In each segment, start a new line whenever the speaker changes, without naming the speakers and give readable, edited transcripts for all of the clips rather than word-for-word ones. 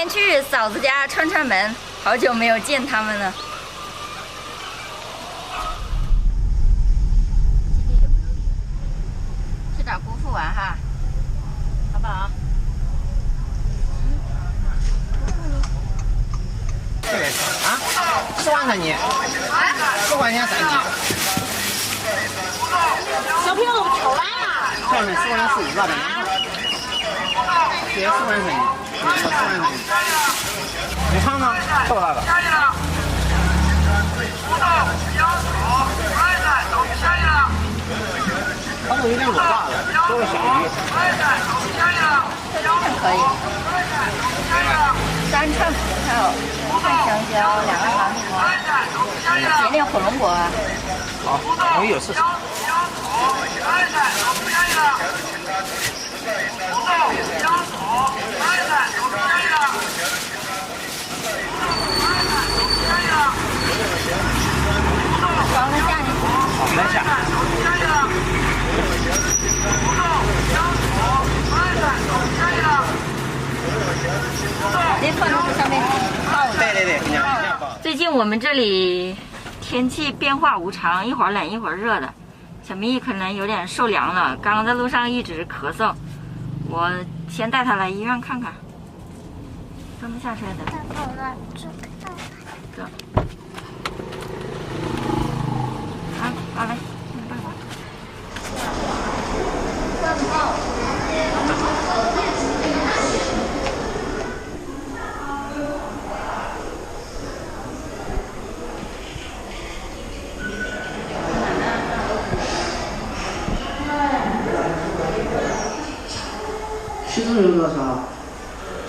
天去嫂子家串串门，好久没有见他们了。今天有没有雨？去找姑父玩哈，好不好？
这个啊，10万块钱，10块钱3斤。
小朋友炒完了。
这是10万4，200两块。这10万块钱，这10万块钱。你尝尝，够大的。它都有点弱大了，都是小鱼。
可以。3串葡萄，1串香蕉，2个黄梨瓜，点点火龙果。
好，我有试试。
装了下去。
好，来下。
别放到这上面泡着。
对对对，你看。
最近我们这里天气变化无常，一会儿冷一会儿热的，小咪可能有点受凉了。刚刚在路上一直咳嗽，我先带她来医院看看。刚没下车的。走。好嘞，办吧。
体重有多少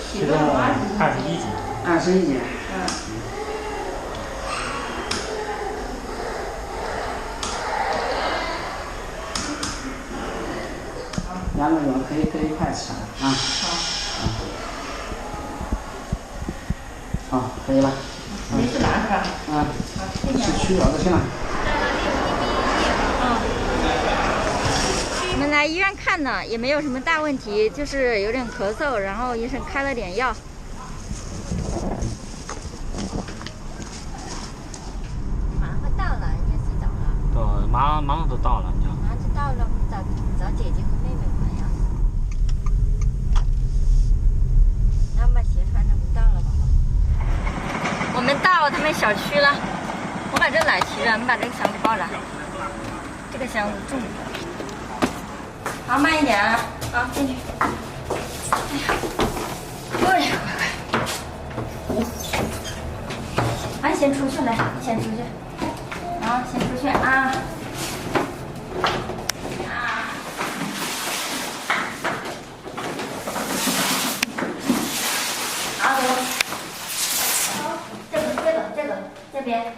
体重21斤。
？21斤。2个药可以搁一块吃啊。好，可以了。
没事拿是吧？
啊，取药就行了。
我们来医院看呢，也没有什么大问题，就是有点咳嗽，然后医生开了点药。马上到了，应该洗澡了。
对，马上就到了，你
马上就到了，我们找姐姐和妹妹玩呀。然后把鞋穿着，我们到了吧？我们到他们小区了，我把这奶提着，你把这个箱子抱着。这个箱子重。好，慢一点啊！好，进去。哎呀，快！哎，先出去来，先出去。啊，先出去啊！好，走。这个，这边。